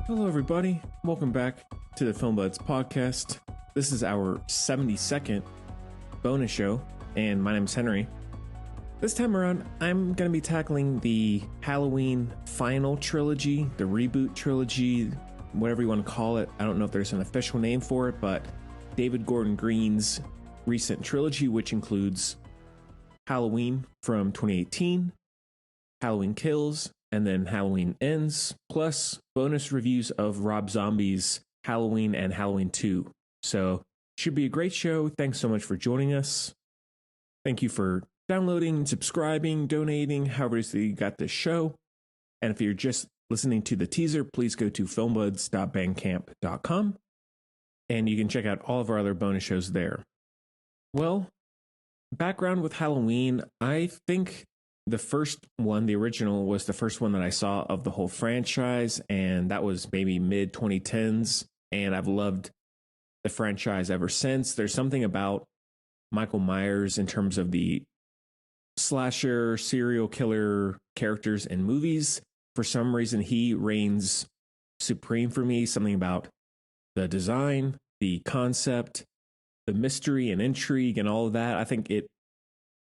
Hello, everybody. Welcome back to the Film Buds podcast. This is our 72nd bonus show, and my name's Henry. This time around, I'm going to be tackling the Halloween final trilogy, the reboot trilogy, whatever you want to call it. I don't know if there's an official name for it, but David Gordon Green's recent trilogy, which includes Halloween from 2018, Halloween Kills, and then Halloween Ends, plus bonus reviews of Rob Zombie's Halloween and Halloween 2. So, should be a great show. Thanks so much for joining us. Thank you for downloading, subscribing, donating, however it is that you got this show. And if you're just listening to the teaser, please go to filmbuds.bandcamp.com and you can check out all of our other bonus shows there. Well, background with Halloween, I think the first one, the original, was the first one that I saw of the whole franchise, and that was maybe mid-2010s, and I've loved the franchise ever since. There's something about Michael Myers in terms of the slasher, serial killer characters in movies. For some reason, he reigns supreme for me. Something about the design, the concept, the mystery and intrigue and all of that. I think it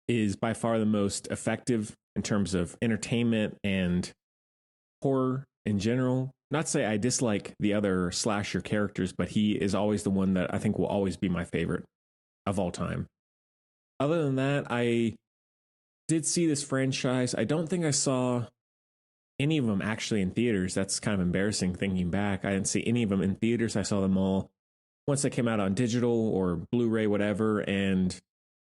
is by far the most effective in terms of entertainment and horror in general. Not to say I dislike the other slasher characters, but he is always the one that I think will always be my favorite of all time. Other than that, I did see this franchise. I don't think I saw any of them actually in theaters. That's kind of embarrassing thinking back. I didn't see any of them in theaters. I saw them all once they came out on digital or Blu-ray, whatever, and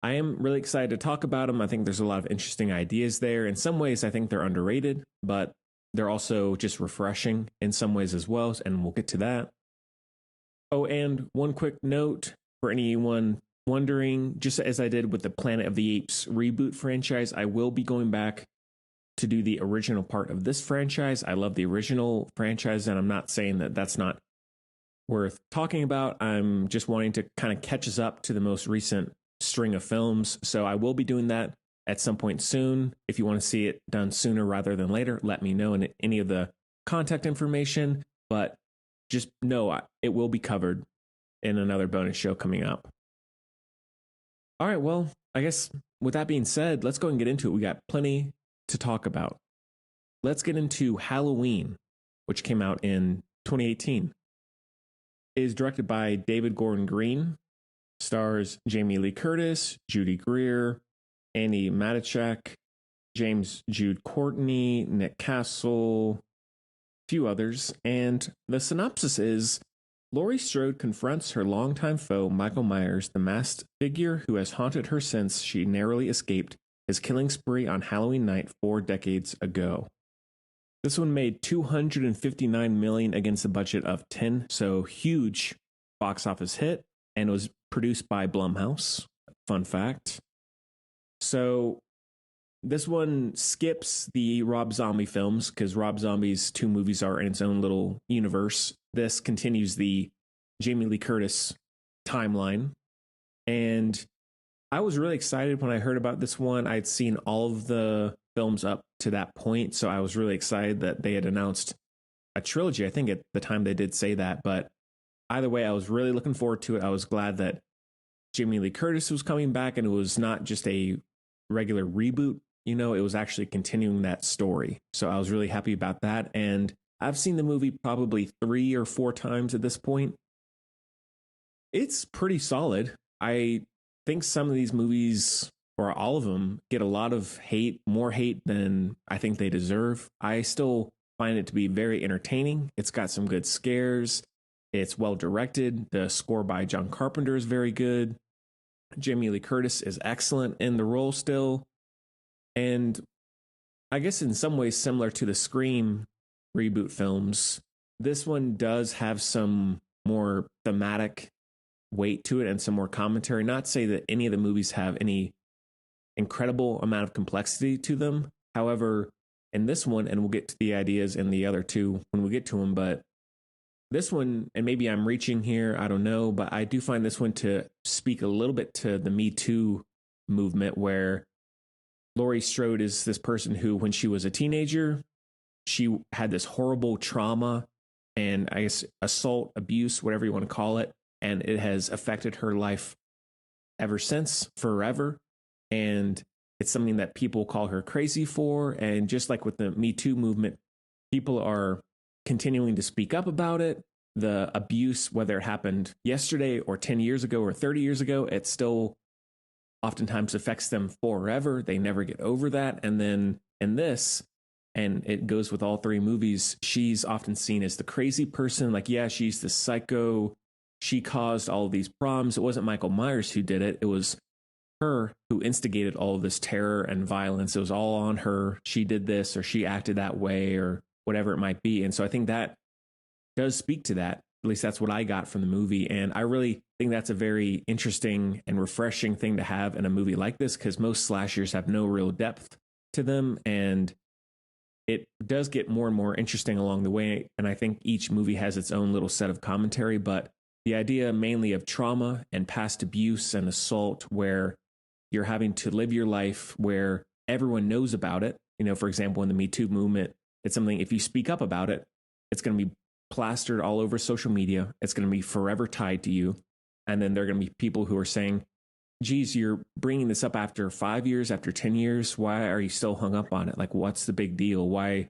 I am really excited to talk about them. I think there's a lot of interesting ideas there. In some ways, I think they're underrated, but they're also just refreshing in some ways as well, and we'll get to that. Oh, and one quick note for anyone wondering, just as I did with the Planet of the Apes reboot franchise, I will be going back to do the original part of this franchise. I love the original franchise, and I'm not saying that that's not worth talking about. I'm just wanting to kind of catch us up to the most recent string of films. So I will be doing that at some point soon. If you want to see it done sooner rather than later, let me know in any of the contact information. But just know it will be covered in another bonus show coming up. All right, well, I guess with that being said, let's go and get into it. We got plenty to talk about. Let's get into Halloween, which came out in 2018. It is directed by David Gordon Green. Stars Jamie Lee Curtis, Judy Greer, Annie Matichak, James Jude Courtney, Nick Castle, a few others. And the synopsis is, Laurie Strode confronts her longtime foe, Michael Myers, the masked figure who has haunted her since she narrowly escaped his killing spree on Halloween night 4 decades ago. This one made $259 million against a budget of 10, so huge box office hit, and was produced by Blumhouse. Fun fact. So this one skips the Rob Zombie films because Rob Zombie's 2 movies are in its own little universe. This continues the Jamie Lee Curtis timeline. And I was really excited when I heard about this one. I'd seen all of the films up to that point, so I was really excited that they had announced a trilogy. I think at the time they did say that, but either way, I was really looking forward to it. I was glad that Jamie Lee Curtis was coming back, and it was not just a regular reboot. You know, it was actually continuing that story. So I was really happy about that. And I've seen the movie probably 3 or 4 times at this point. It's pretty solid. I think some of these movies, or all of them, get a lot of hate, more hate than I think they deserve. I still find it to be very entertaining. It's got some good scares. It's well directed. The score by John Carpenter is very good. Jamie Lee Curtis is excellent in the role still. And I guess in some ways similar to the Scream reboot films, this one does have some more thematic weight to it and some more commentary. Not to say that any of the movies have any incredible amount of complexity to them. However, in this one, and we'll get to the ideas in the other 2 when we get to them, but this one, and maybe I'm reaching here, I don't know, but I do find this one to speak a little bit to the Me Too movement, where Laurie Strode is this person who, when she was a teenager, she had this horrible trauma and I guess assault, abuse, whatever you want to call it. And it has affected her life ever since, forever. And it's something that people call her crazy for. And just like with the Me Too movement, people are continuing to speak up about it. The abuse, whether it happened yesterday or 10 years ago or 30 years ago, it still oftentimes affects them forever. They never get over that. And then in this, and it goes with all three movies, she's often seen as the crazy person. Like, yeah, she's the psycho. She caused all of these problems. It wasn't Michael Myers who did it. It was her who instigated all of this terror and violence. It was all on her. She did this, or she acted that way, or whatever it might be. And so I think that does speak to that. At least that's what I got from the movie. And I really think that's a very interesting and refreshing thing to have in a movie like this, because most slashers have no real depth to them. And it does get more and more interesting along the way. And I think each movie has its own little set of commentary. But the idea mainly of trauma and past abuse and assault, where you're having to live your life where everyone knows about it. You know, for example, in the Me Too movement, it's something, if you speak up about it, it's going to be plastered all over social media. It's going to be forever tied to you. And then there are going to be people who are saying, geez, you're bringing this up after 5 years, after 10 years. Why are you still hung up on it? Like, what's the big deal? Why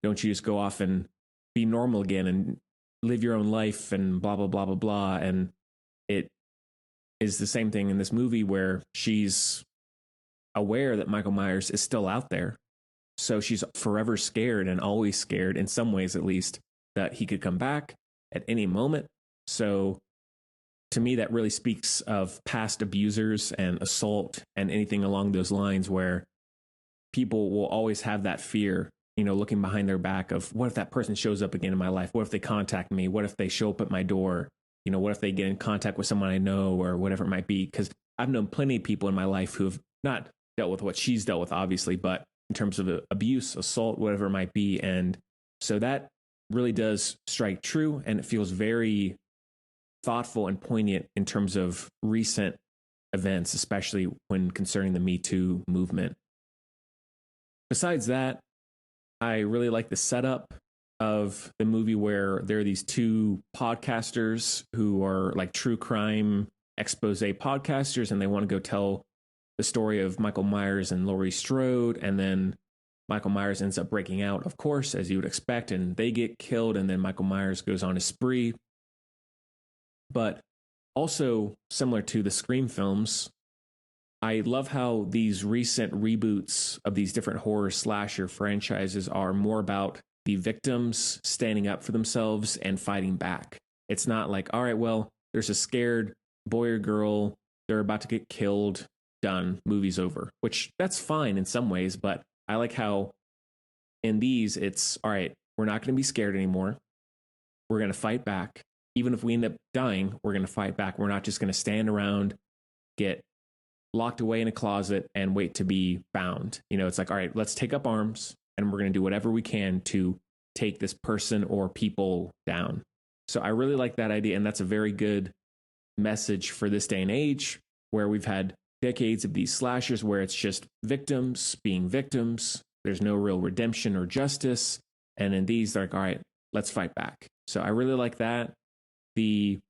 don't you just go off and be normal again and live your own life and blah, blah, blah, blah, blah. And it is the same thing in this movie, where she's aware that Michael Myers is still out there. So she's forever scared, and always scared, in some ways at least, that he could come back at any moment. So to me, that really speaks of past abusers and assault and anything along those lines, where people will always have that fear, you know, looking behind their back of, what if that person shows up again in my life? What if they contact me? What if they show up at my door? You know, what if they get in contact with someone I know, or whatever it might be? Because I've known plenty of people in my life who have not dealt with what she's dealt with, obviously, but in terms of abuse, assault, whatever it might be. And so that really does strike true, and it feels very thoughtful and poignant in terms of recent events, especially when concerning the Me Too movement. Besides that, I really like the setup of the movie, where there are these two podcasters who are like true crime expose podcasters, and they want to go tell the story of Michael Myers and Laurie Strode. And then Michael Myers ends up breaking out, of course, as you would expect, and they get killed. And then Michael Myers goes on a spree. But also, similar to the Scream films, I love how these recent reboots of these different horror slasher franchises are more about the victims standing up for themselves and fighting back. It's not like, all right, well, there's a scared boy or girl, they're about to get killed, done, movie's over, which that's fine in some ways. But I like how in these, it's, all right, we're not going to be scared anymore. We're going to fight back. Even if we end up dying, we're going to fight back. We're not just going to stand around, get locked away in a closet, and wait to be found. You know, it's like, all right, let's take up arms, and we're going to do whatever we can to take this person or people down. So I really like that idea. And that's a very good message for this day and age, where we've had decades of these slashers where it's just victims being victims. There's no real redemption or justice. And in these, they're like, all right, let's fight back. So I really like that. The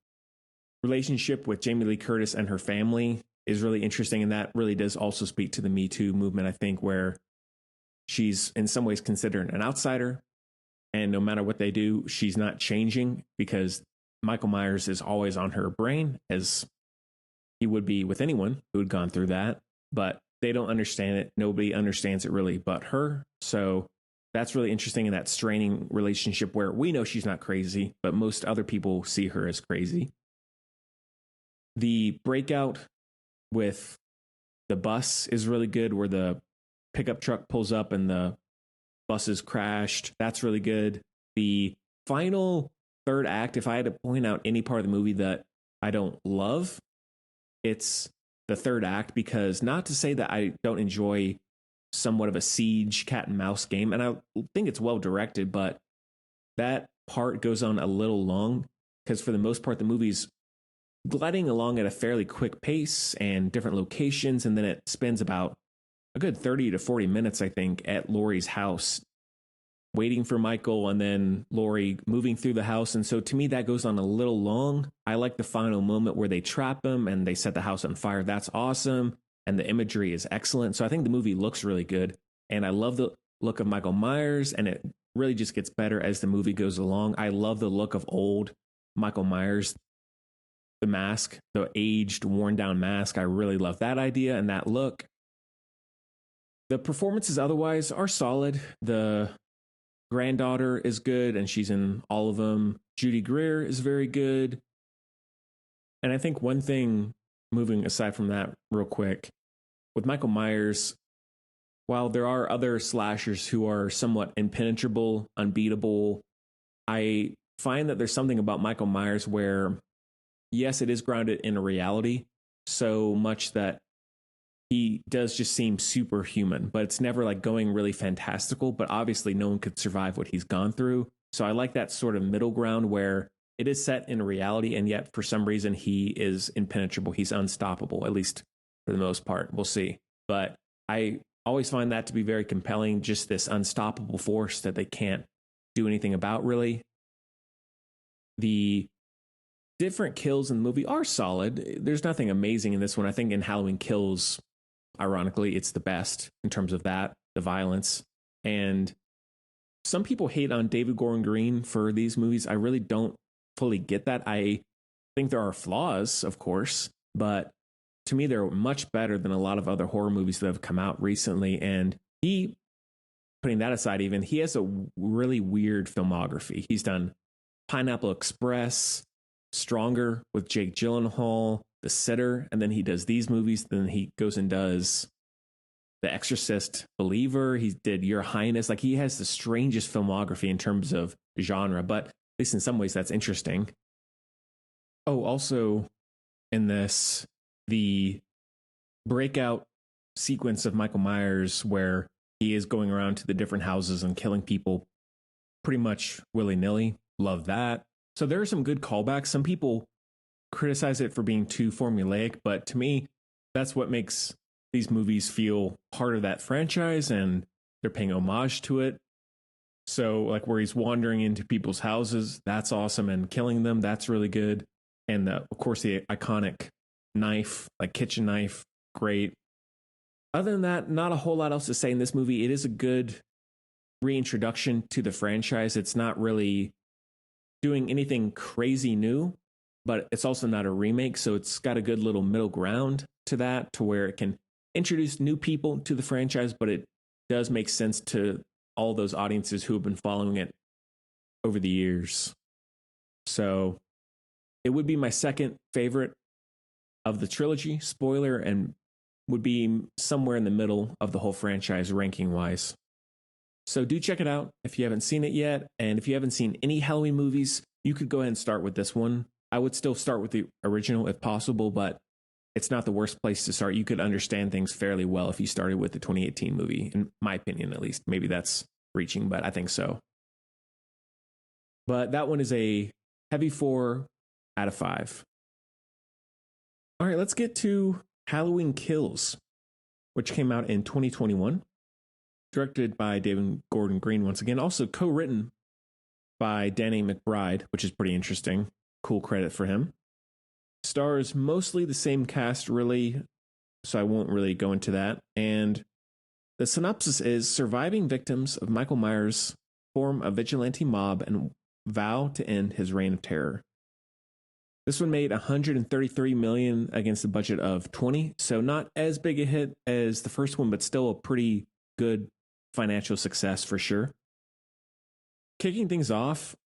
relationship with Jamie Lee Curtis and her family is really interesting. And that really does also speak to the Me Too movement, I think, where she's in some ways considered an outsider. And no matter what they do, she's not changing, because Michael Myers is always on her brain, as he would be with anyone who had gone through that. But they don't understand it. Nobody understands it really but her. So that's really interesting, in that straining relationship where we know she's not crazy, but most other people see her as crazy. The breakout with the bus is really good, where the pickup truck pulls up and the bus is crashed. That's really good. The final third act, if I had to point out any part of the movie that I don't love, it's the third act, because not to say that I don't enjoy somewhat of a siege cat and mouse game, and I think it's well directed, but that part goes on a little long, because for the most part the movie's gliding along at a fairly quick pace and different locations, and then it spends about a good 30 to 40 minutes, I think, at Laurie's house, waiting for Michael and then Laurie moving through the house. And so to me, that goes on a little long. I like the final moment where they trap him and they set the house on fire. That's awesome. And the imagery is excellent. So I think the movie looks really good. And I love the look of Michael Myers, and it really just gets better as the movie goes along. I love the look of old Michael Myers, the mask, the aged, worn down mask. I really love that idea and that look. The performances otherwise are solid. The granddaughter is good, and she's in all of them. Judy Greer is very good. And I think one thing, moving aside from that real quick, with Michael Myers, while there are other slashers who are somewhat impenetrable, unbeatable, I find that there's something about Michael Myers where, yes, it is grounded in a reality so much that he does just seem superhuman, but it's never like going really fantastical. But obviously no one could survive what he's gone through. So I like that sort of middle ground where it is set in reality, and yet for some reason he is impenetrable. He's unstoppable, at least for the most part. We'll see. But I always find that to be very compelling, just this unstoppable force that they can't do anything about, really. The different kills in the movie are solid. There's nothing amazing in this one. I think in Halloween Kills, ironically, it's the best in terms of that, the violence. And some people hate on David Gordon Green for these movies. I really don't fully get that. I think there are flaws, of course, but to me, they're much better than a lot of other horror movies that have come out recently. And he, putting that aside, even, he has a really weird filmography. He's done Pineapple Express, Stronger with Jake Gyllenhaal, The Sitter, and then he does these movies. Then he goes and does The Exorcist, Believer. He did Your Highness. Like, he has the strangest filmography in terms of genre, but at least in some ways that's interesting. Oh, also in this, the breakout sequence of Michael Myers where he is going around to the different houses and killing people pretty much willy-nilly. Love that. So there are some good callbacks. Some people criticize it for being too formulaic, but to me, that's what makes these movies feel part of that franchise, and they're paying homage to it. So like where he's wandering into people's houses, that's awesome, and killing them, that's really good. And of course, the iconic knife, like kitchen knife, great. Other than that, not a whole lot else to say in this movie. It is a good reintroduction to the franchise. It's not really doing anything crazy new, but it's also not a remake. So it's got a good little middle ground to that, to where it can introduce new people to the franchise, but it does make sense to all those audiences who have been following it over the years. So it would be my second favorite of the trilogy, spoiler, and would be somewhere in the middle of the whole franchise ranking wise. So do check it out if you haven't seen it yet. And if you haven't seen any Halloween movies, you could go ahead and start with this one. I would still start with the original if possible, but it's not the worst place to start. You could understand things fairly well if you started with the 2018 movie, in my opinion, at least. Maybe that's reaching, but I think so. But that one is a heavy 4 out of 5. All right, let's get to Halloween Kills, which came out in 2021. Directed by David Gordon Green once again. Also co-written by Danny McBride, which is pretty interesting. Cool credit for him. Stars mostly the same cast, really, so I won't really go into that. And the synopsis is: surviving victims of Michael Myers form a vigilante mob and vow to end his reign of terror. This one made $133 million against a budget of $20, so not as big a hit as the first one, but still a pretty good financial success for sure. Kicking things off,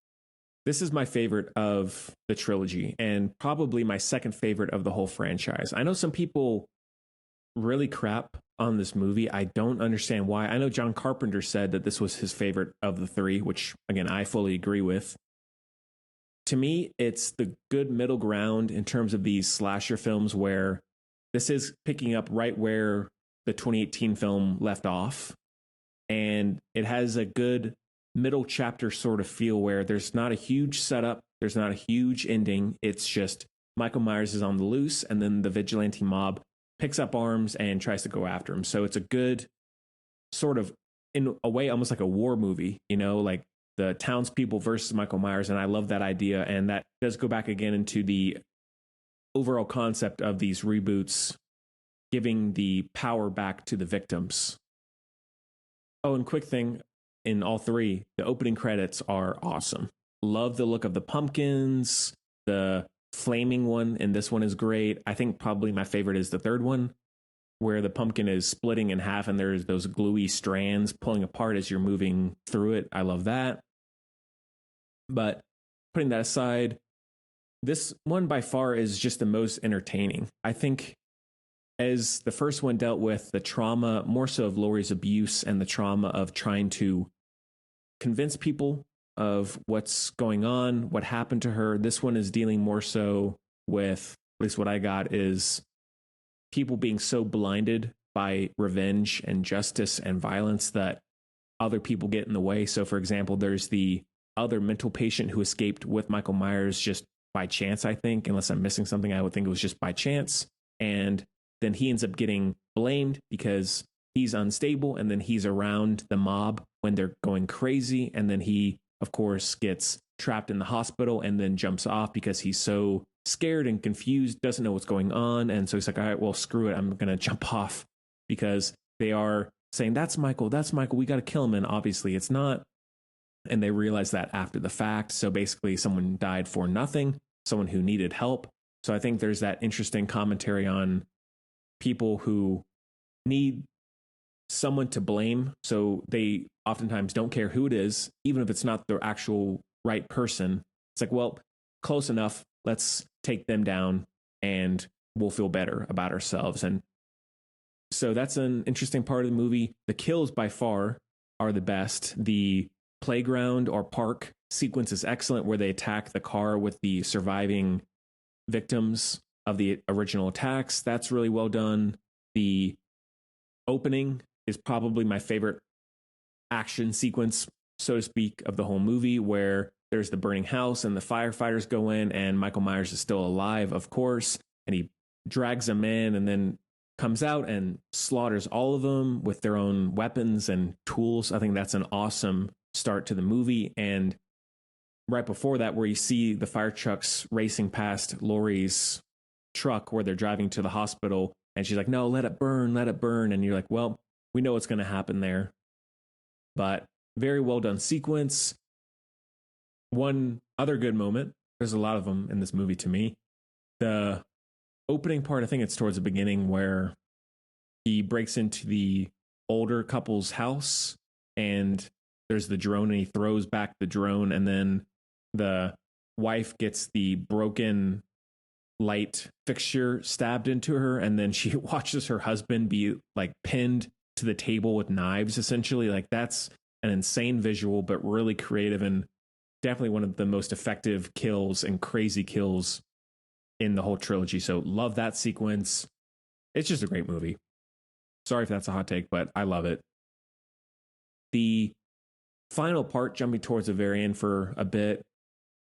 this is my favorite of the trilogy and probably my second favorite of the whole franchise. I know some people really crap on this movie. I don't understand why. I know John Carpenter said that this was his favorite of the three, which again, I fully agree with. To me, it's the good middle ground in terms of these slasher films, where this is picking up right where the 2018 film left off. And it has a good middle chapter sort of feel where there's not a huge setup, there's not a huge ending. It's just Michael Myers is on the loose, and then the vigilante mob picks up arms and tries to go after him. So it's a good sort of in a way almost like a war movie, like the townspeople versus Michael Myers. And I love that idea. And that does go back again into the overall concept of these reboots giving the power back to the victims. Oh, and quick thing, in all three, the opening credits are awesome. Love the look of the pumpkins. The flaming one in this one is great. I think probably my favorite is the third one, where the pumpkin is splitting in half and there's those gluey strands pulling apart as you're moving through it. I love that. But putting that aside, this one by far is just the most entertaining. I think as the first one dealt with the trauma, more so of Laurie's abuse and the trauma of trying to convince people of what's going on, what happened to her. This one is dealing more so with, at least what I got, is people being so blinded by revenge and justice and violence that other people get in the way. So, for example, there's the other mental patient who escaped with Michael Myers just by chance, I think. Unless I'm missing something, I would think it was just by chance. And then he ends up getting blamed because he's unstable, and then he's around the mob when they're going crazy. And then he, of course, gets trapped in the hospital and then jumps off because he's so scared and confused, doesn't know what's going on. And so he's like, all right, well, screw it. I'm going to jump off, because they are saying, that's Michael, we got to kill him. And obviously it's not. And they realize that after the fact. So basically someone died for nothing, someone who needed help. So I think there's that interesting commentary on people who need someone to blame. So they oftentimes don't care who it is, even if it's not the actual right person. It's like, well, close enough. Let's take them down and we'll feel better about ourselves. And so that's an interesting part of the movie. The kills by far are the best. The playground or park sequence is excellent, where they attack the car with the surviving victims of the original attacks. That's really well done. The opening is probably my favorite action sequence, so to speak, of the whole movie, where there's the burning house and the firefighters go in and Michael Myers is still alive, of course, and he drags them in and then comes out and slaughters all of them with their own weapons and tools. I think that's an awesome start to the movie. And right before that, where you see the fire trucks racing past Laurie's truck where they're driving to the hospital, and she's like, no, let it burn. And you're like, well, we know what's going to happen there. But very well done sequence. One other good moment, there's a lot of them in this movie to me. The opening part, I think it's towards the beginning, where he breaks into the older couple's house and there's the drone and he throws back the drone, and then the wife gets the broken light fixture stabbed into her, and then she watches her husband be like pinned to the table with knives, essentially. Like, that's an insane visual, but really creative, and definitely one of the most effective kills and crazy kills in the whole trilogy. So love that sequence. It's just a great movie. Sorry if that's a hot take, but I love it. The final part, jumping towards the very end for a bit,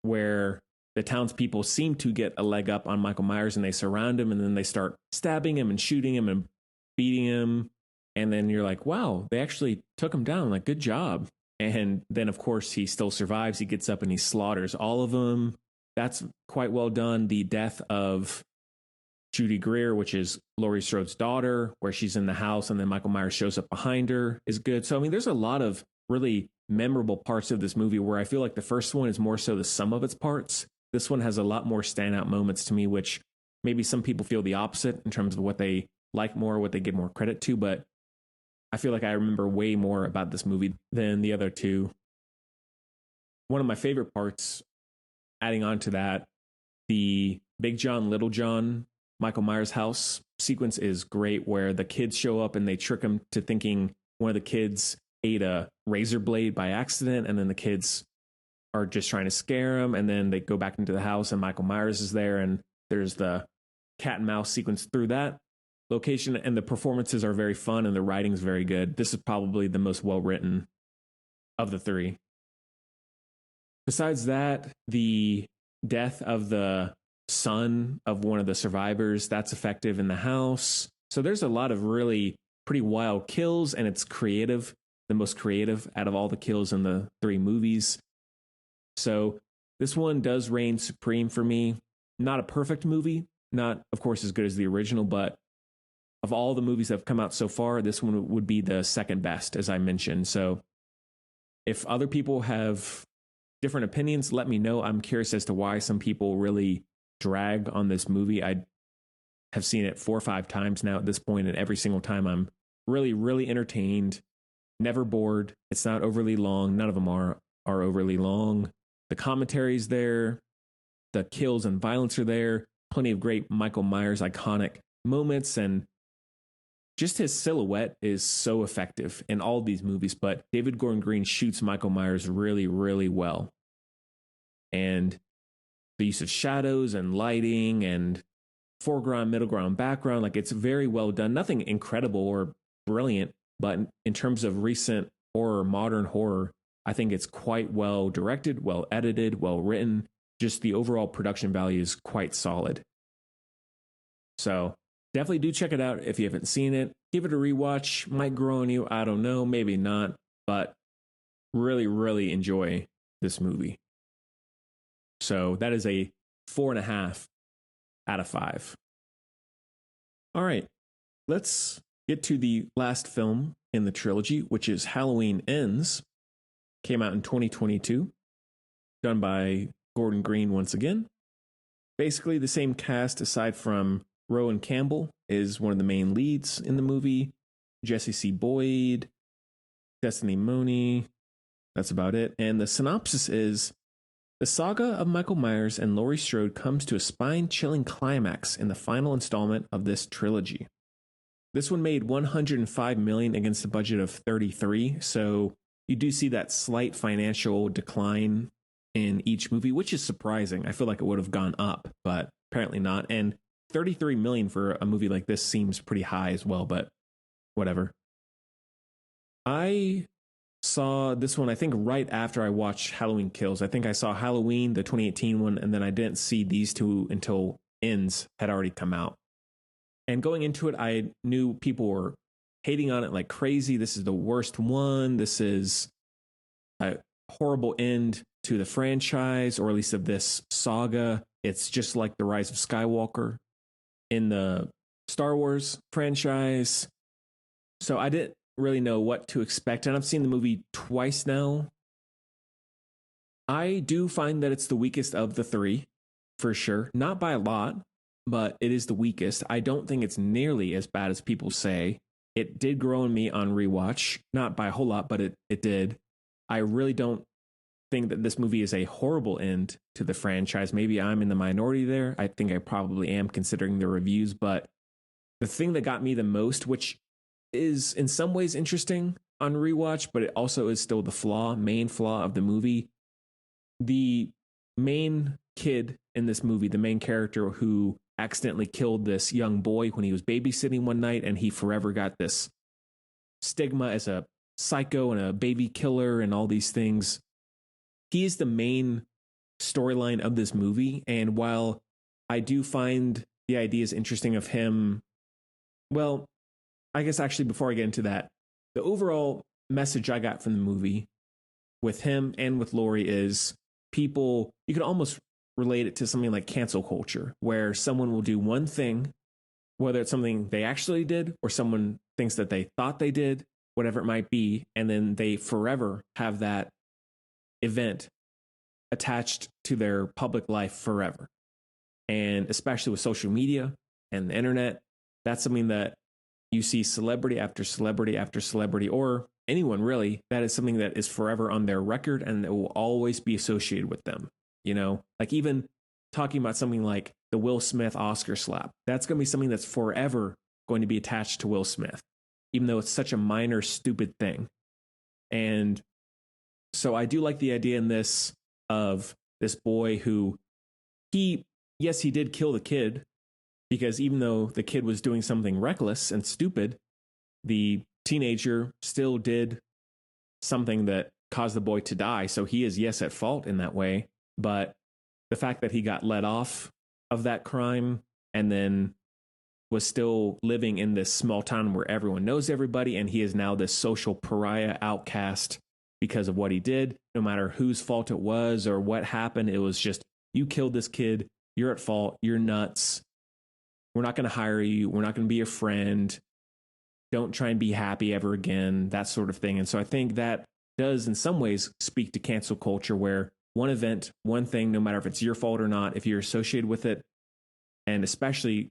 where the townspeople seem to get a leg up on Michael Myers and they surround him, and then they start stabbing him and shooting him and beating him. And then you're like, wow, they actually took him down. Like, good job. And then, of course, he still survives. He gets up and he slaughters all of them. That's quite well done. The death of Judy Greer, which is Laurie Strode's daughter, where she's in the house and then Michael Myers shows up behind her, is good. So, I mean, there's a lot of really memorable parts of this movie where I feel like the first one is more so the sum of its parts. This one has a lot more standout moments to me, which maybe some people feel the opposite in terms of what they like more, what they give more credit to. But I feel like I remember way more about this movie than the other two. One of my favorite parts, adding on to that, the Big John, Little John, Michael Myers house sequence is great, where the kids show up and they trick him to thinking one of the kids ate a razor blade by accident, and then the kids are just trying to scare him, and then they go back into the house and Michael Myers is there, and there's the cat and mouse sequence through that location, and the performances are very fun and the writing's very good. This is probably the most well written of the three. Besides that, the death of the son of one of the survivors, that's effective in the house. So there's a lot of really pretty wild kills, and it's creative. the most creative out of all the kills in the 3 movies. So this one does reign supreme for me. Not a perfect movie, not, of course, as good as the original, but of all the movies that have come out so far, this one would be the second best, as I mentioned. So if other people have different opinions, let me know. I'm curious as to why some people really drag on this movie. I have seen it 4 or 5 times now at this point, and every single time I'm really, really entertained, never bored. It's not overly long. None of them are overly long. The commentary's there. The kills and violence are there. Plenty of great Michael Myers iconic moments, and just his silhouette is so effective in all of these movies. But David Gordon Green shoots Michael Myers really, really well. And the use of shadows and lighting and foreground, middle ground, background, like, it's very well done. Nothing incredible or brilliant, but in terms of recent horror, modern horror, I think it's quite well directed, well edited, well written. Just the overall production value is quite solid. So definitely do check it out if you haven't seen it. Give it a rewatch. Might grow on you. I don't know. Maybe not. But really, really enjoy this movie. So that is a 4.5 out of 5. All right. Let's get to the last film in the trilogy, which is Halloween Ends. Came out in 2022. Done by Gordon Green once again. Basically the same cast aside from Rowan Campbell is one of the main leads in the movie. Jesse C. Boyd, Destiny Money. That's about it. And the synopsis is: the saga of Michael Myers and Laurie Strode comes to a spine-chilling climax in the final installment of this trilogy. This one made $105 million against a budget of $33, so you do see that slight financial decline in each movie, which is surprising. I feel like it would have gone up, but apparently not. And $33 million for a movie like this seems pretty high as well, but whatever. I saw this one, I think, right after I watched Halloween Kills. I think I saw Halloween, the 2018 one, and then I didn't see these two until Ends had already come out. And going into it, I knew people were hating on it like crazy. This is the worst one. This is a horrible end to the franchise, or at least of this saga. It's just like the Rise of Skywalker in the Star Wars franchise. So I didn't really know what to expect, and I've seen the movie twice now. I do find that it's the weakest of the 3, for sure. Not by a lot, but it is the weakest. I don't think it's nearly as bad as people say. It did grow on me on rewatch, not by a whole lot, but it did. I really don't think that this movie is a horrible end to the franchise. Maybe I'm in the minority there. I think I probably am, considering the reviews, but the thing that got me the most, which is in some ways interesting on rewatch, but it also is still the main flaw of the movie. The main kid in this movie, the main character who accidentally killed this young boy when he was babysitting one night, and he forever got this stigma as a psycho and a baby killer and all these things. He is the main storyline of this movie, and while I do find the ideas interesting of him, well, I guess actually before I get into that, the overall message I got from the movie with him and with Laurie is people, you can almost relate it to something like cancel culture, where someone will do one thing, whether it's something they actually did or someone thinks that they thought they did, whatever it might be, and then they forever have that event attached to their public life forever. And especially with social media and the internet, that's something that you see celebrity after celebrity after celebrity, or anyone really, that is something that is forever on their record and it will always be associated with them. You know, like even talking about something like the Will Smith Oscar slap, that's going to be something that's forever going to be attached to Will Smith, even though it's such a minor, stupid thing. And so I do like the idea in this of this boy who yes, he did kill the kid, because even though the kid was doing something reckless and stupid, the teenager still did something that caused the boy to die. So he is, yes, at fault in that way. But the fact that he got let off of that crime and then was still living in this small town where everyone knows everybody, and he is now this social pariah outcast because of what he did. No matter whose fault it was or what happened, it was just, you killed this kid, you're at fault, you're nuts, we're not going to hire you, we're not going to be your friend, don't try and be happy ever again, that sort of thing. And so I think that does in some ways speak to cancel culture, where one event, one thing, no matter if it's your fault or not, if you're associated with it, and especially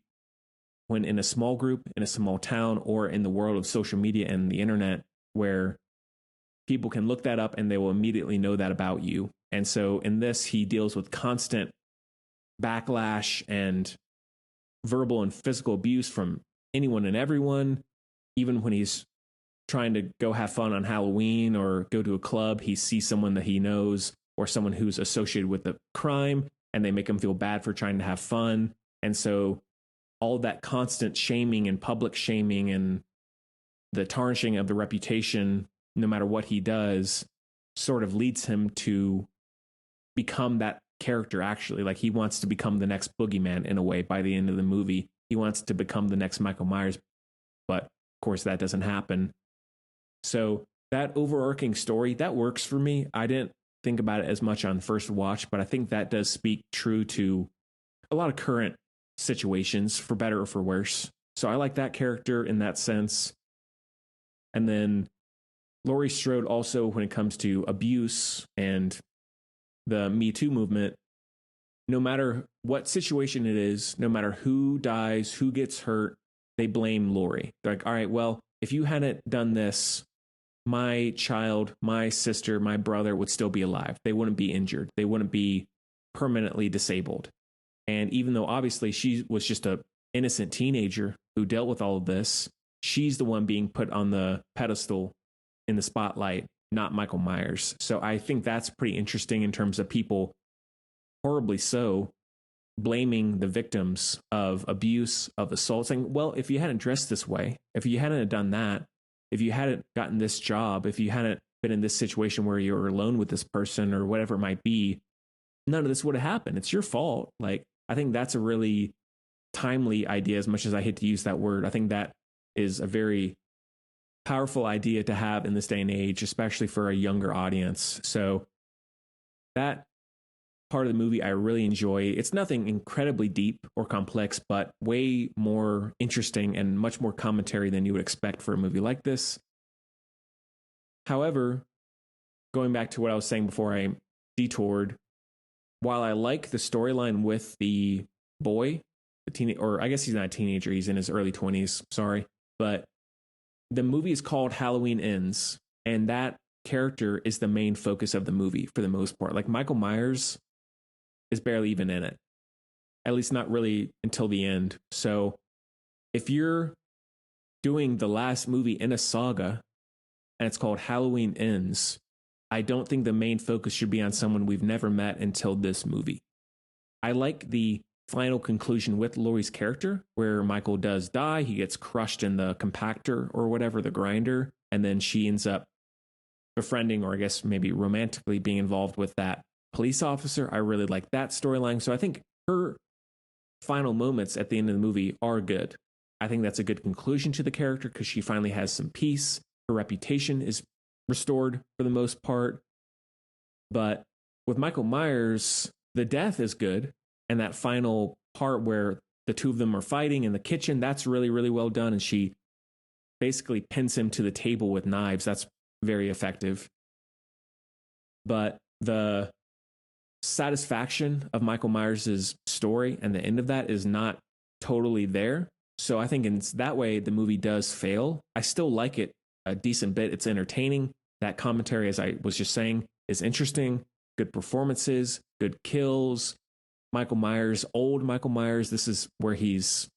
when in a small group, in a small town, or in the world of social media and the internet, where people can look that up and they will immediately know that about you. And so in this, he deals with constant backlash and verbal and physical abuse from anyone and everyone. Even when he's trying to go have fun on Halloween or go to a club, he sees someone that he knows or someone who's associated with the crime, and they make him feel bad for trying to have fun. And so all that constant shaming and public shaming and the tarnishing of the reputation, no matter what he does, sort of leads him to become that character. Actually, like, he wants to become the next boogeyman in a way. By the end of the movie, he wants to become the next Michael Myers, but of course that doesn't happen. So that overarching story, that works for me. I didn't think about it as much on first watch, but I think that does speak true to a lot of current situations, for better or for worse. So I like that character in that sense. And then Laurie Strode also, when it comes to abuse and the Me Too movement, no matter what situation it is, no matter who dies, who gets hurt, they blame Laurie. They're like, all right, well, if you hadn't done this, my child, my sister, my brother would still be alive. They wouldn't be injured. They wouldn't be permanently disabled. And even though obviously she was just an innocent teenager who dealt with all of this, she's the one being put on the pedestal in the spotlight, not Michael Myers. So I think that's pretty interesting in terms of people, horribly so, blaming the victims of abuse, of assault, saying, well, if you hadn't dressed this way, if you hadn't done that, if you hadn't gotten this job, if you hadn't been in this situation where you're alone with this person or whatever it might be, none of this would have happened. It's your fault. Like, I think that's a really timely idea, as much as I hate to use that word. I think that is a very powerful idea to have in this day and age, especially for a younger audience. So that part of the movie I really enjoy. It's nothing incredibly deep or complex, but way more interesting and much more commentary than you would expect for a movie like this. However, going back to what I was saying before I detoured, while I like the storyline with the boy, the teen, or I guess he's not a teenager, he's in his early 20s, sorry, but the movie is called Halloween Ends, and that character is the main focus of the movie for the most part. Like, Michael Myers is barely even in it, at least not really until the end. So if you're doing the last movie in a saga and it's called Halloween Ends, I don't think the main focus should be on someone we've never met until this movie. I like the final conclusion with Laurie's character, where Michael does die. He gets crushed in the compactor or whatever, the grinder, and then she ends up befriending, or I guess maybe romantically being involved with that police officer. I really like that storyline. So I think her final moments at the end of the movie are good. I think that's a good conclusion to the character, because she finally has some peace. Her reputation is restored for the most part. But with Michael Myers, the death is good. And that final part where the two of them are fighting in the kitchen, that's really, really well done. And she basically pins him to the table with knives. That's very effective. But the satisfaction of Michael Myers' story and the end of that is not totally there. So I think in that way, the movie does fail. I still like it a decent bit. It's entertaining. That commentary, as I was just saying, is interesting. Good performances, good kills. Michael Myers, old Michael Myers, this is where he's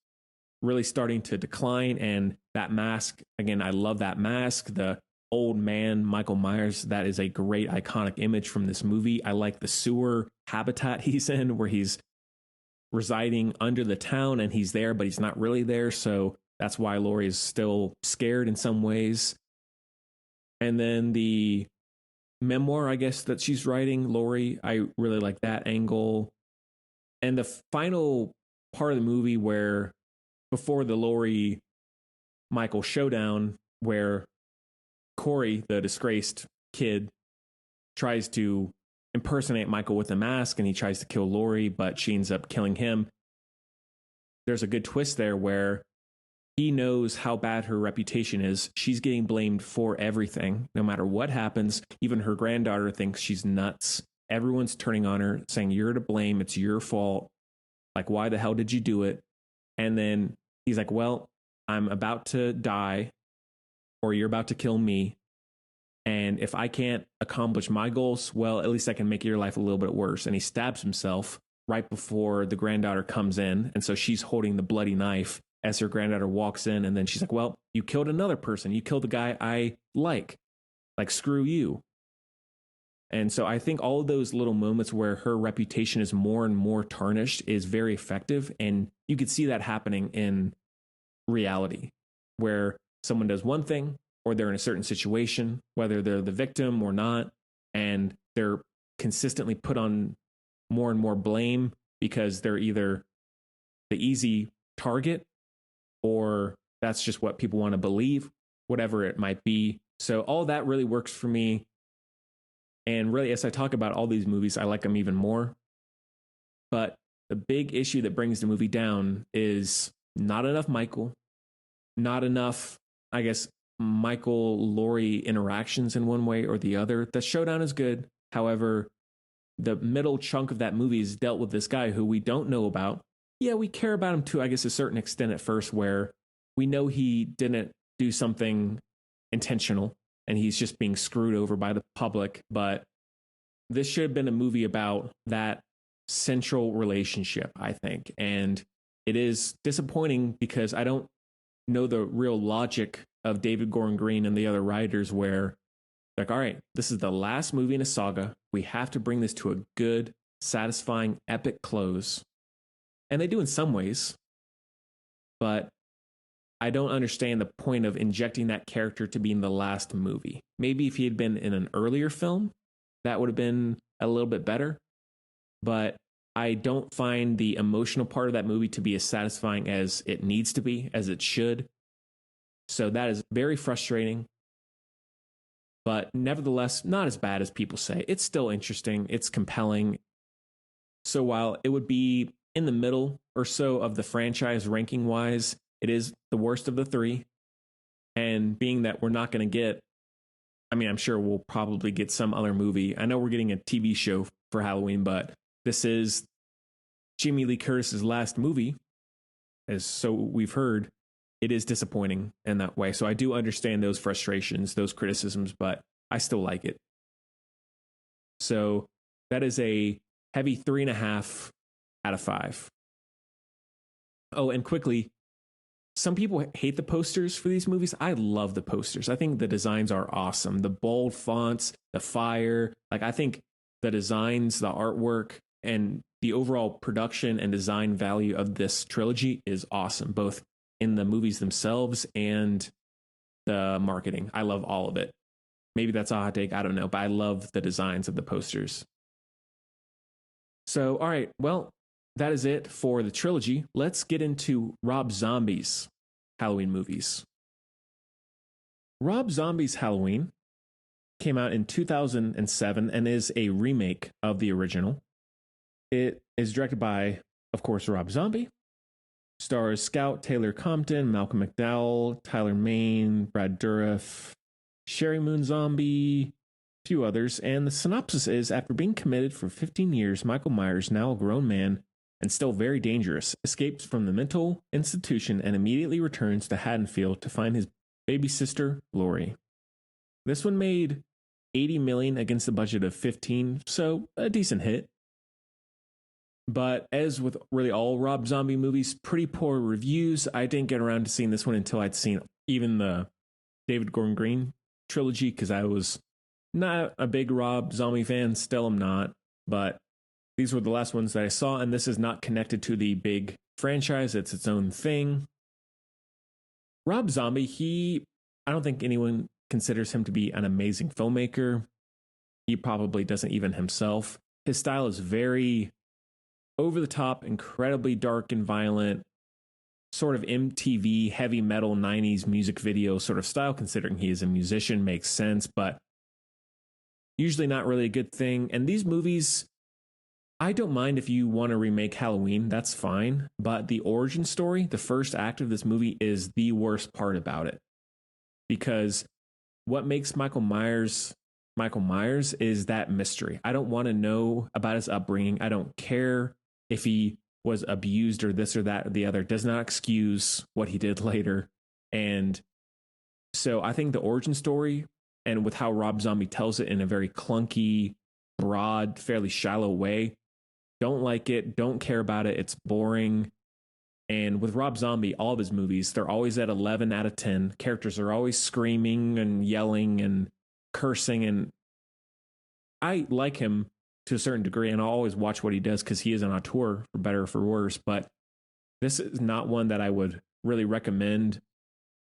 really starting to decline. And that mask, again, I love that mask. The old man Michael Myers, that is a great iconic image from this movie. I like the sewer habitat he's in, where he's residing under the town and he's there, but he's not really there. So that's why Laurie is still scared in some ways. And then the memoir, I guess, that she's writing, Laurie, I really like that angle. And the final part of the movie where before the Laurie Michael showdown, where Corey, the disgraced kid, tries to impersonate Michael with a mask, and he tries to kill Laurie, but she ends up killing him. There's a good twist there where he knows how bad her reputation is. She's getting blamed for everything, no matter what happens. Even her granddaughter thinks she's nuts. Everyone's turning on her, saying, you're to blame. It's your fault. Like, why the hell did you do it? And then he's like, well, I'm about to die, or you're about to kill me. And if I can't accomplish my goals, well, at least I can make your life a little bit worse. And he stabs himself right before the granddaughter comes in. And so she's holding the bloody knife as her granddaughter walks in. And then she's like, well, you killed another person. You killed the guy I like. Like, screw you. And so I think all of those little moments where her reputation is more and more tarnished is very effective. And you could see that happening in reality, where someone does one thing, or they're in a certain situation, whether they're the victim or not, and they're consistently put on more and more blame because they're either the easy target, or that's just what people want to believe, whatever it might be. So all that really works for me. And really, as I talk about all these movies, I like them even more. But the big issue that brings the movie down is not enough Michael, not enough, I guess, Michael-Laurie interactions in one way or the other. The showdown is good. However, the middle chunk of that movie is dealt with this guy who we don't know about. Yeah, we care about him to, I guess, a certain extent at first, where we know he didn't do something intentional and he's just being screwed over by the public. But this should have been a movie about that central relationship, I think. And it is disappointing because I don't know the real logic of David Gordon Green and the other writers, where like, all right, this is the last movie in a saga. We have to bring this to a good, satisfying, epic close. And they do in some ways, but I don't understand the point of injecting that character to be in the last movie. Maybe if he had been in an earlier film, that would have been a little bit better. But I don't find the emotional part of that movie to be as satisfying as it needs to be, as it should. So that is very frustrating. But nevertheless, not as bad as people say. It's still interesting. It's compelling. So while it would be in the middle or so of the franchise ranking wise, it is the worst of the three. And being that we're not going to get, I mean, I'm sure we'll probably get some other movie. I know we're getting a TV show for Halloween, but this is Jamie Lee Curtis's last movie, as so we've heard. It is disappointing in that way. So I do understand those frustrations, those criticisms, but I still like it. So that is a heavy 3.5 out of 5. Oh, and quickly, some people hate the posters for these movies. I love the posters. I think the designs are awesome. The bold fonts, the fire. Like, I think the designs, the artwork, and the overall production and design value of this trilogy is awesome, both in the movies themselves and the marketing. I love all of it. Maybe that's a hot take, I don't know, but I love the designs of the posters. So, all right, well, that is it for the trilogy. Let's get into Rob Zombie's Halloween movies. Rob Zombie's Halloween came out in 2007 and is a remake of the original. It is directed by, of course, Rob Zombie. Stars Scout Taylor Compton, Malcolm McDowell, Tyler Mane, Brad Dourif, Sherry Moon Zombie, a few others. And the synopsis is, after being committed for 15 years, Michael Myers, now a grown man and still very dangerous, escapes from the mental institution and immediately returns to Haddonfield to find his baby sister, Laurie. This one made $80 million against a budget of 15, so a decent hit. But as with really all Rob Zombie movies, pretty poor reviews. I didn't get around to seeing this one until I'd seen even the David Gordon Green trilogy, because I was not a big Rob Zombie fan. Still am not. But these were the last ones that I saw, and this is not connected to the big franchise. It's its own thing. Rob Zombie, I don't think anyone considers him to be an amazing filmmaker. He probably doesn't even himself. His style is very over the top, incredibly dark and violent, sort of MTV heavy metal 90s music video sort of style, considering he is a musician, makes sense, but usually not really a good thing. And these movies, I don't mind if you want to remake Halloween, that's fine. But the origin story, the first act of this movie, is the worst part about it. Because what makes Michael Myers is that mystery. I don't want to know about his upbringing. I don't care if he was abused or this or that or the other. It does not excuse what he did later. And so I think the origin story, and with how Rob Zombie tells it in a very clunky, broad, fairly shallow way, don't like it, don't care about it, it's boring. And with Rob Zombie, all of his movies, they're always at 11 out of 10. Characters are always screaming and yelling and cursing. And I like him to a certain degree, and I'll always watch what he does because he is an auteur, for better or for worse. But this is not one that I would really recommend.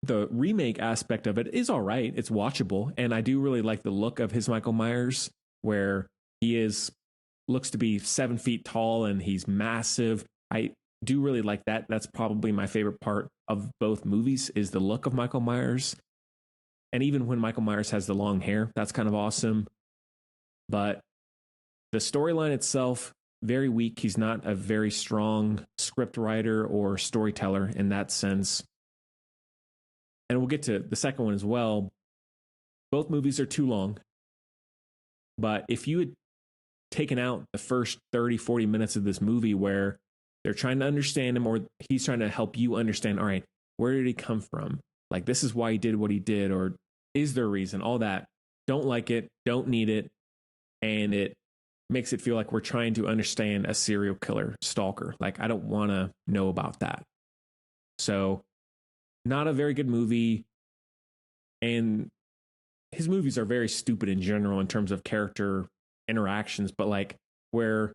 The remake aspect of it is all right. It's watchable. And I do really like the look of his Michael Myers, where he looks to be 7 feet tall and he's massive. I do really like that. That's probably my favorite part of both movies, is the look of Michael Myers. And even when Michael Myers has the long hair, that's kind of awesome. But the storyline itself, very weak. He's not a very strong script writer or storyteller in that sense. And we'll get to the second one as well. Both movies are too long. But if you had taken out the first 30, 40 minutes of this movie where they're trying to understand him, or he's trying to help you understand, all right, where did he come from? Like, this is why he did what he did, or is there a reason? All that. Don't like it, don't need it. And it makes it feel like we're trying to understand a serial killer stalker. Like, I don't want to know about that. So, not a very good movie. And his movies are very stupid in general in terms of character interactions, but like where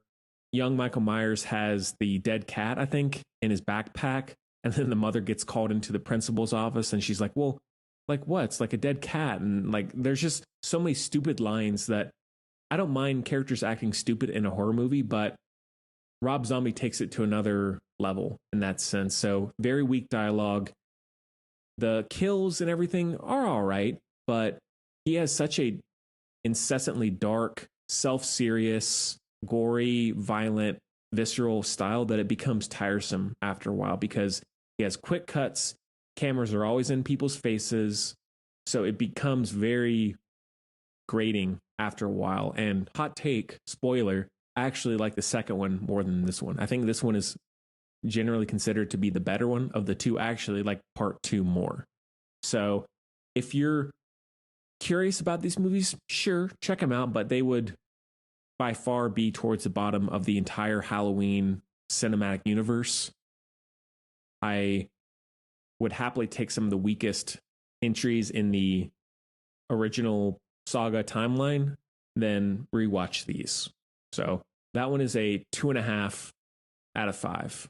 young Michael Myers has the dead cat, I think, in his backpack, and then the mother gets called into the principal's office and she's like, well, like what? It's like a dead cat. And like, there's just so many stupid lines that I don't mind characters acting stupid in a horror movie, but Rob Zombie takes it to another level in that sense. So very weak dialogue. The kills and everything are all right, but he has such a incessantly dark, self-serious, gory, violent, visceral style that it becomes tiresome after a while, because he has quick cuts, cameras are always in people's faces, so it becomes very grating after a while. And hot take, spoiler, I actually like the second one more than this one. I think this one is generally considered to be the better one of the two. I actually like part 2 more. So if you're curious about these movies, sure, check them out, but they would by far be towards the bottom of the entire Halloween cinematic universe. I would happily take some of the weakest entries in the original saga timeline, then rewatch these. So that one is a 2.5 out of 5.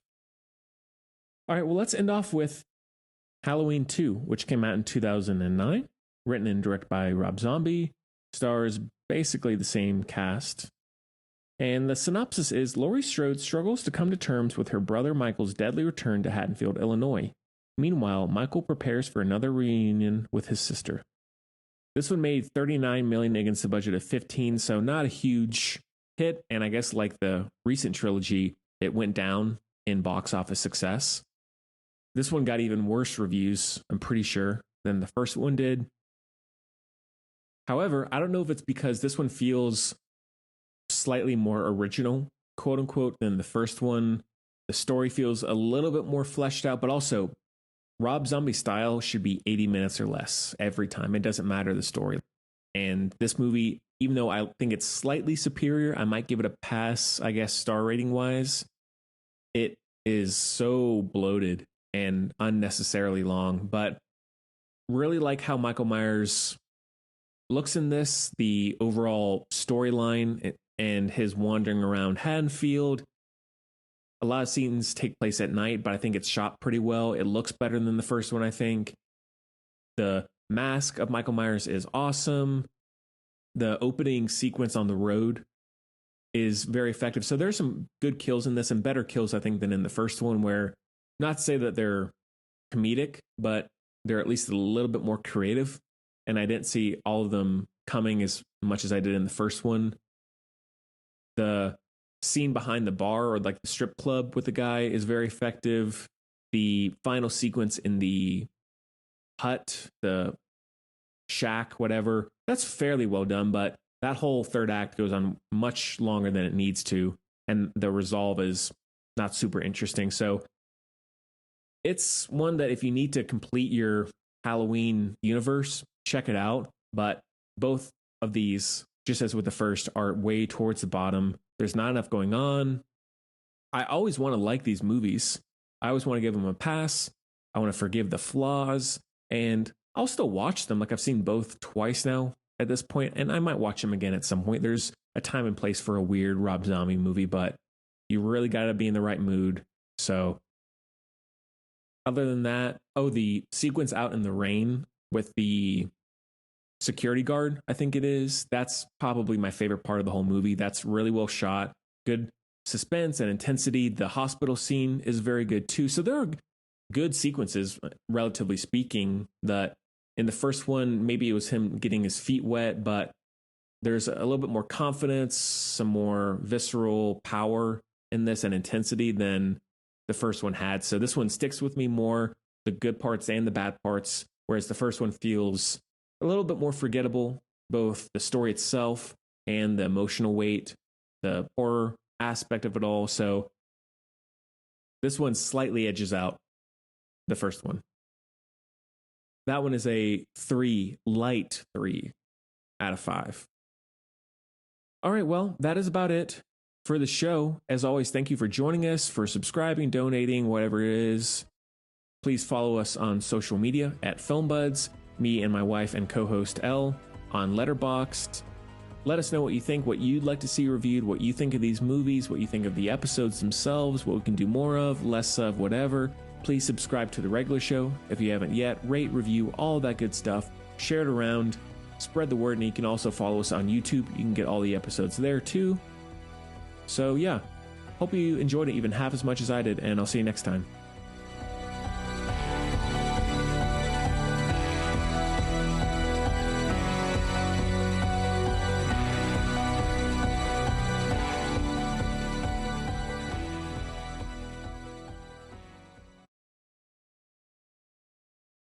All right, well, let's end off with Halloween 2, which came out in 2009, written and directed by Rob Zombie, stars basically the same cast. And the synopsis is Laurie Strode struggles to come to terms with her brother Michael's deadly return to Haddonfield, Illinois. Meanwhile, Michael prepares for another reunion with his sister. This one made $39 million against a budget of $15, so not a huge hit. And I guess like the recent trilogy, it went down in box office success. This one got even worse reviews, I'm pretty sure, than the first one did. However, I don't know if it's because this one feels slightly more original, quote unquote, than the first one. The story feels a little bit more fleshed out, but also Rob Zombie style should be 80 minutes or less every time. It doesn't matter the story. And this movie, even though I think it's slightly superior, I might give it a pass, I guess, star rating wise. It is so bloated and unnecessarily long, but really like how Michael Myers looks in this, the overall storyline and his wandering around Haddonfield. A lot of scenes take place at night, but I think it's shot pretty well. It looks better than the first one, I think. The mask of Michael Myers is awesome. The opening sequence on the road is very effective. So there's some good kills in this, and better kills, I think, than in the first one, where not to say that they're comedic, but they're at least a little bit more creative. And I didn't see all of them coming as much as I did in the first one. The scene behind the bar, or like the strip club with the guy, is very effective. The final sequence in the hut, the shack, whatever, that's fairly well done, but that whole third act goes on much longer than it needs to, and the resolve is not super interesting. So it's one that if you need to complete your Halloween universe, check it out. But both of these, just as with the first, are way towards the bottom. There's not enough going on. I always want to like these movies. I always want to give them a pass. I want to forgive the flaws, and I'll still watch them. Like, I've seen both twice now at this point, and I might watch them again at some point. There's a time and place for a weird Rob Zombie movie, but you really got to be in the right mood. So other than that, the sequence out in the rain with the security guard, I think it is, that's probably my favorite part of the whole movie. That's really well shot. Good suspense and intensity. The hospital scene is very good too. So there are good sequences, relatively speaking. That in the first one, maybe it was him getting his feet wet, but there's a little bit more confidence, some more visceral power in this and intensity than the first one had. So this one sticks with me more, the good parts and the bad parts, whereas the first one feels a little bit more forgettable, both the story itself and the emotional weight, the horror aspect of it all. So this one slightly edges out the first one. That one is a light 3 out of 5. All right, well, that is about it for the show. As always, thank you for joining us, for subscribing, donating, whatever it is. Please follow us on social media at FilmBuds, me and my wife and co-host Elle on Letterboxd. Let us know what you think, what you'd like to see reviewed, what you think of these movies, what you think of the episodes themselves, what we can do more of, less of, whatever. Please subscribe to the regular show if you haven't yet. Rate, review, all that good stuff. Share it around. Spread the word, and you can also follow us on YouTube. You can get all the episodes there too. So yeah, hope you enjoyed it even half as much as I did, and I'll see you next time.